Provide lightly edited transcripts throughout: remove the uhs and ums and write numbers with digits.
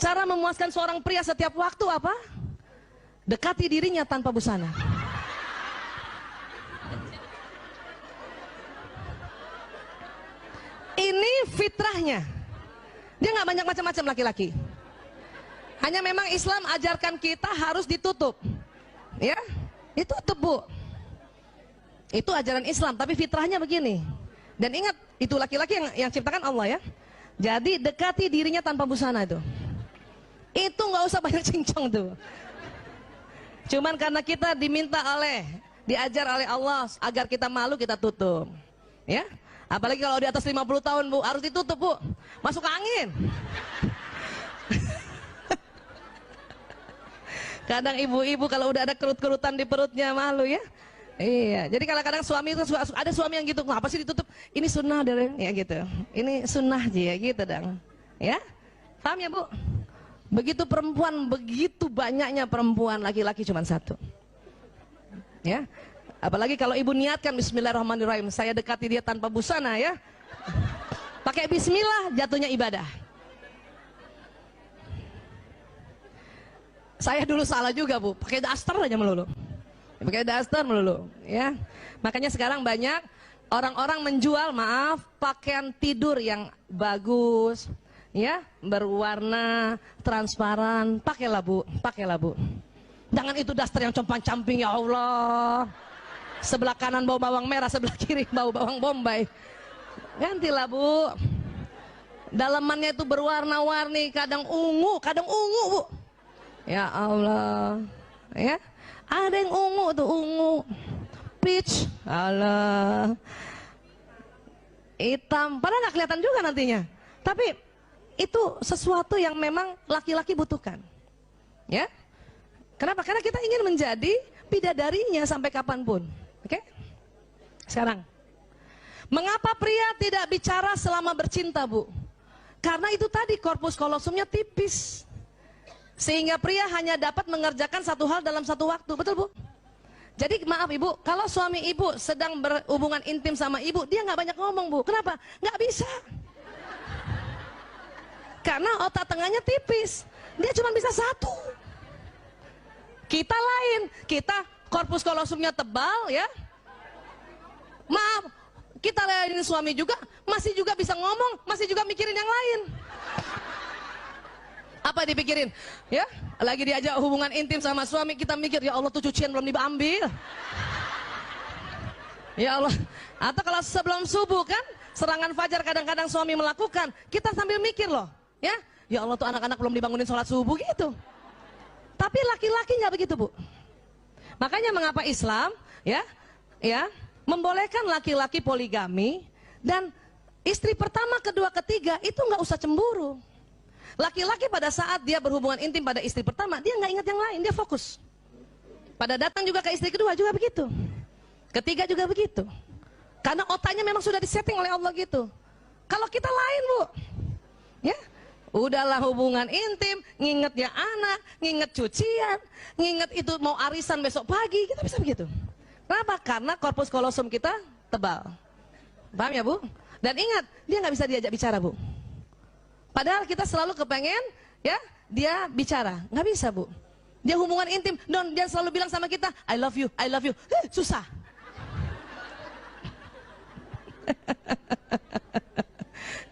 Cara memuaskan seorang pria setiap waktu apa? Dekati dirinya tanpa busana. Ini fitrahnya. Dia nggak banyak macam-macam laki-laki. Hanya memang Islam ajarkan kita harus ditutup. Ya, ditutup, Bu. Itu ajaran Islam, tapi fitrahnya begini. Dan ingat, itu laki-laki yang ciptakan Allah ya. Jadi dekati dirinya tanpa busana itu. Itu nggak usah banyak cincong tuh. Cuman karena kita diajar oleh Allah agar kita malu, kita tutup. Ya. Apalagi kalau di atas 50 tahun, Bu, harus ditutup, Bu. Masuk angin. Kadang ibu-ibu kalau udah ada kerut-kerutan di perutnya malu ya. Iya, jadi kadang-kadang suami itu ada suami yang gitu, ngapa sih ditutup? Ini sunnah dari ya gitu. Ini sunnah aja ya gitu dong. Ya, paham ya Bu? Begitu perempuan, begitu banyaknya perempuan, laki-laki cuma satu. Ya, apalagi kalau ibu niatkan Bismillahirrahmanirrahim, saya dekati dia tanpa busana ya. Pakai Bismillah, jatuhnya ibadah. Saya dulu salah juga Bu, pakai daster aja melulu. Pakai daster melulu, ya. Makanya sekarang banyak orang-orang menjual, maaf, pakaian tidur yang bagus, ya, berwarna transparan. Pakailah Bu, pakailah Bu. Jangan itu daster yang compang-camping, ya Allah. Sebelah kanan bau bawang merah, sebelah kiri bau bawang bombay. Gantilah Bu. Dalamannya itu berwarna-warni, kadang ungu Bu. Ya Allah, ya. Ada yang ungu tuh, ungu, peach, Allah, hitam, padahal nggak kelihatan juga nantinya. Tapi itu sesuatu yang memang laki-laki butuhkan, ya. Kenapa? Karena kita ingin menjadi bidadarinya sampai kapanpun. Oke? Sekarang, mengapa pria tidak bicara selama bercinta, Bu? Karena itu tadi korpus kolosumnya tipis. Sehingga pria hanya dapat mengerjakan satu hal dalam satu waktu, betul Bu? Jadi maaf Ibu, kalau suami Ibu sedang berhubungan intim sama Ibu, dia nggak banyak ngomong Bu. Kenapa? Nggak bisa. Karena otak tengahnya tipis, dia cuma bisa satu. Kita lain, kita korpus kolosumnya tebal ya. Maaf, kita layanin suami juga, masih juga bisa ngomong, masih juga mikirin yang lain. Apa dipikirin? Ya, lagi diajak hubungan intim sama suami, kita mikir, ya Allah tuh cucian belum diambil. Ya Allah. Atau kalau sebelum subuh kan, serangan fajar kadang-kadang suami melakukan, kita sambil mikir loh, ya. Ya Allah tuh anak-anak belum dibangunin sholat subuh gitu. Tapi laki-laki nggak begitu Bu. Makanya mengapa Islam, ya, membolehkan laki-laki poligami dan istri pertama, kedua, ketiga itu nggak usah cemburu. Laki-laki pada saat dia berhubungan intim pada istri pertama, dia nggak ingat yang lain, dia fokus. Pada datang juga ke istri kedua juga begitu. Ketiga juga begitu. Karena otaknya memang sudah disetting oleh Allah gitu. Kalau kita lain Bu, ya, udahlah hubungan intim, nginget ya anak, nginget cucian, nginget itu mau arisan besok pagi, kita bisa begitu. Kenapa? Karena korpus kolosum kita tebal. Paham ya Bu? Dan ingat, dia nggak bisa diajak bicara Bu. Padahal kita selalu kepengen ya dia bicara, nggak bisa Bu. Dia hubungan intim, dia selalu bilang sama kita, I love you, I love you. Susah.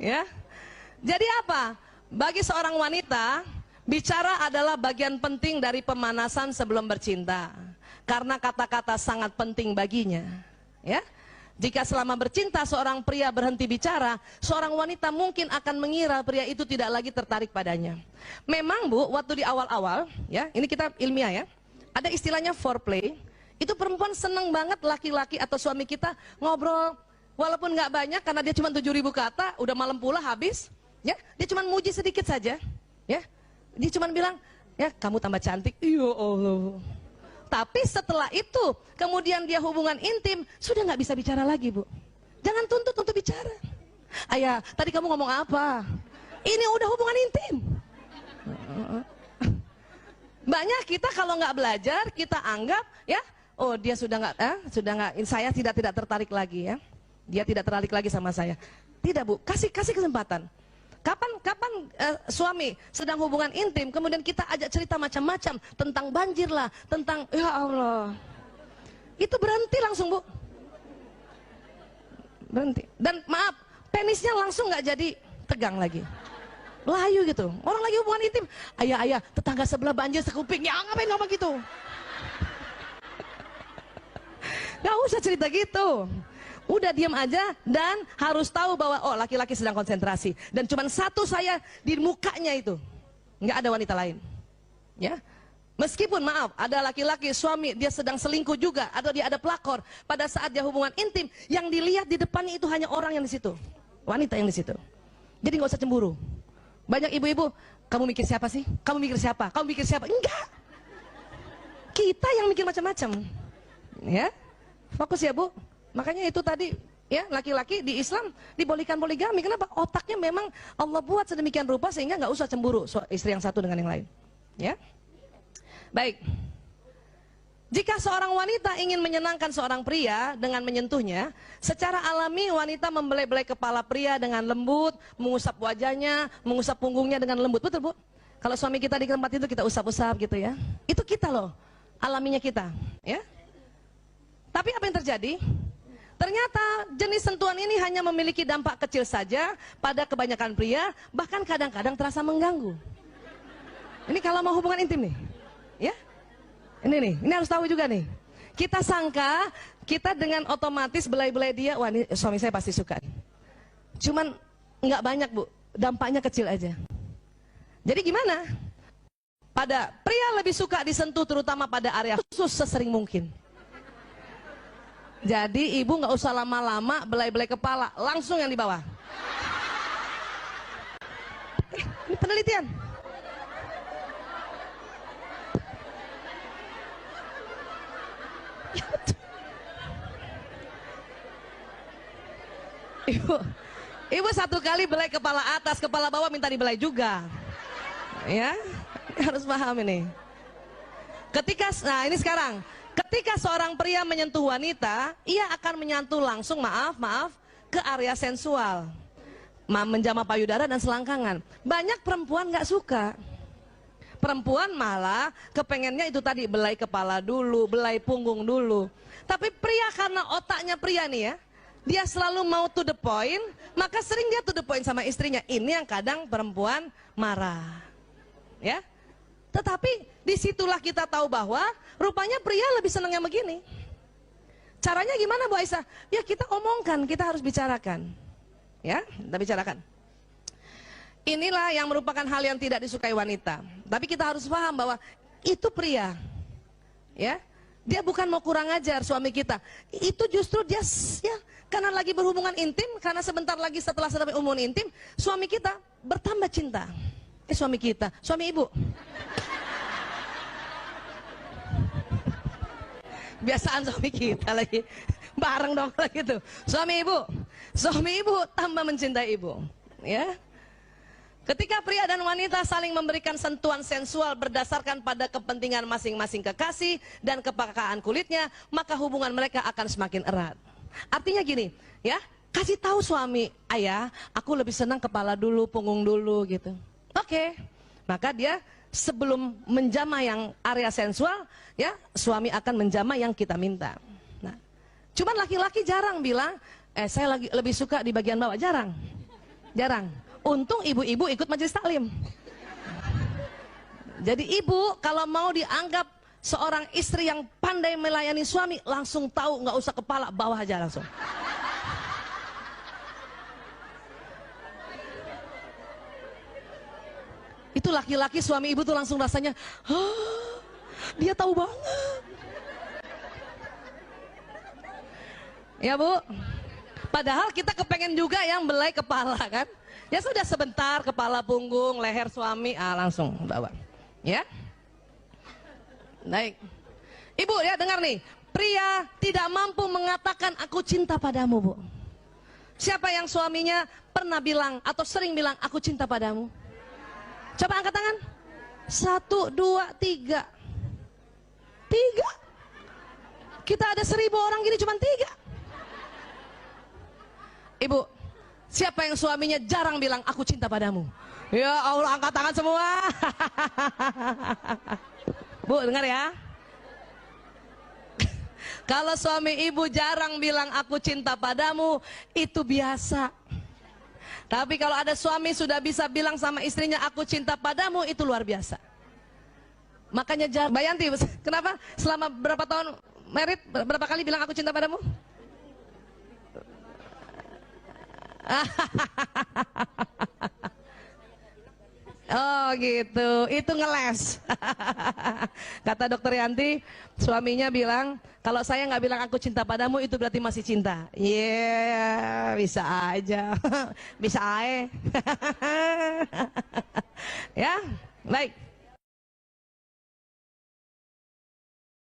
Ya. Jadi apa? Bagi seorang wanita, bicara adalah bagian penting dari pemanasan sebelum bercinta. Karena kata-kata sangat penting baginya. Ya. Jika selama bercinta seorang pria berhenti bicara, seorang wanita mungkin akan mengira pria itu tidak lagi tertarik padanya. Memang Bu, waktu di awal-awal, ya, ini kita ilmiah ya, ada istilahnya foreplay. Itu perempuan seneng banget laki-laki atau suami kita ngobrol, walaupun nggak banyak karena dia cuma 7.000 kata, udah malam pula habis, ya, dia cuma muji sedikit saja, ya, dia cuma bilang, ya kamu tambah cantik, ya Allah. Tapi setelah itu, kemudian dia hubungan intim, sudah nggak bisa bicara lagi Bu. Jangan tuntut untuk bicara. Ayah, tadi kamu ngomong apa? Ini udah hubungan intim. Banyak kita kalau nggak belajar, kita anggap ya, oh dia sudah nggak, saya tidak tertarik lagi ya. Dia tidak tertarik lagi sama saya. Tidak Bu, kasih kesempatan. Suami sedang hubungan intim, kemudian kita ajak cerita macam-macam tentang banjir lah, tentang ya Allah. Itu berhenti langsung, Bu. Berhenti. Dan maaf, penisnya langsung nggak jadi tegang lagi. Layu gitu. Orang lagi hubungan intim, ayah, tetangga sebelah banjir sekuping. Ya ngapain ngomong gitu? Gak usah cerita gitu. Udah diam aja dan harus tahu bahwa oh laki-laki sedang konsentrasi dan cuman satu saya di mukanya itu, nggak ada wanita lain, ya. Meskipun maaf ada laki-laki suami dia sedang selingkuh juga atau dia ada pelakor pada saat dia hubungan intim yang dilihat di depannya itu hanya orang yang di situ, wanita yang di situ. Jadi nggak usah cemburu. Banyak ibu-ibu, kamu mikir siapa sih? Kamu mikir siapa? Kamu mikir siapa? Enggak. Kita yang mikir macam-macam, ya. Fokus ya Bu. Makanya itu tadi ya laki-laki di Islam dibolehkan poligami. Kenapa? Otaknya memang Allah buat sedemikian rupa sehingga nggak usah cemburu istri yang satu dengan yang lain. Ya, baik. Jika seorang wanita ingin menyenangkan seorang pria dengan menyentuhnya, secara alami wanita membelai-belai kepala pria dengan lembut, mengusap wajahnya, mengusap punggungnya dengan lembut. Betul Bu? Kalau suami kita di tempat itu kita usap-usap gitu ya. Itu kita loh, alaminya kita. Ya. Tapi apa yang terjadi? Ternyata jenis sentuhan ini hanya memiliki dampak kecil saja pada kebanyakan pria, bahkan kadang-kadang terasa mengganggu. Ini kalau mau hubungan intim nih, ya. Ini harus tahu juga nih. Kita sangka kita dengan otomatis belai-belai dia, wah ini suami saya pasti suka. Cuman nggak banyak Bu, dampaknya kecil aja. Jadi gimana? Pada pria lebih suka disentuh terutama pada area khusus sesering mungkin. Jadi ibu nggak usah lama-lama belai-belai kepala, langsung yang di bawah. Ini penelitian. Ibu satu kali belai kepala atas, kepala bawah minta dibelai juga. Ya, harus paham ini. Nah ini sekarang. Ketika seorang pria menyentuh wanita, ia akan menyentuh langsung, maaf, ke area sensual, menjamah payudara dan selangkangan. Banyak perempuan nggak suka. Perempuan malah kepengennya itu tadi, belai kepala dulu, belai punggung dulu. Tapi pria karena otaknya pria nih ya, dia selalu mau to the point, maka sering dia to the point sama istrinya. Ini yang kadang perempuan marah. Ya. Tetapi disitulah kita tahu bahwa rupanya pria lebih senang yang begini. Caranya gimana Bu Aisyah? Ya kita omongkan, kita harus bicarakan. Ya, kita bicarakan. Inilah yang merupakan hal yang tidak disukai wanita. Tapi kita harus paham bahwa itu pria. Ya, dia bukan mau kurang ajar suami kita. Itu justru dia ya, karena lagi berhubungan intim, karena sebentar lagi setelah hubungan intim, suami kita bertambah cinta. Suami kita, suami ibu. Biasaan suami kita lagi bareng dong lagi tuh. Suami ibu tambah mencintai ibu. Ya. Ketika pria dan wanita saling memberikan sentuhan sensual berdasarkan pada kepentingan masing-masing kekasih dan kepekaan kulitnya, maka hubungan mereka akan semakin erat. Artinya gini, ya, kasih tahu suami, ayah, aku lebih senang kepala dulu, punggung dulu gitu. Oke, maka dia sebelum menjamah yang area sensual, ya suami akan menjamah yang kita minta. Nah, cuman laki-laki jarang bilang, saya lebih suka di bagian bawah, jarang. Untung ibu-ibu ikut majelis taklim. Jadi ibu kalau mau dianggap seorang istri yang pandai melayani suami, langsung tahu, nggak usah kepala, bawah aja langsung. Itu laki-laki suami ibu tuh langsung rasanya, dia tahu banget. Ya Bu, padahal kita kepengen juga yang belai kepala kan. Ya sudah sebentar, kepala, punggung, leher suami, langsung bawa. Ya. Baik. Ibu ya dengar nih, pria tidak mampu mengatakan aku cinta padamu Bu. Siapa yang suaminya pernah bilang atau sering bilang aku cinta padamu? Coba angkat tangan. 1, 2, 3. 3. Kita ada 1000 orang gini cuma 3. Ibu, Siapa yang suaminya jarang bilang aku cinta padamu? Ya Allah, angkat tangan semua. Bu, dengar ya. Kalau suami ibu jarang bilang aku cinta padamu, itu biasa. Tapi kalau ada suami sudah bisa bilang sama istrinya aku cinta padamu, itu luar biasa. Makanya Bayanti, kenapa selama berapa tahun married berapa kali bilang aku cinta padamu? Oh gitu, itu ngeles. Kata dokter Yanti, suaminya bilang, kalau saya nggak bilang aku cinta padamu, itu berarti masih cinta. Iya, bisa aja, bisa aja. Ya, baik.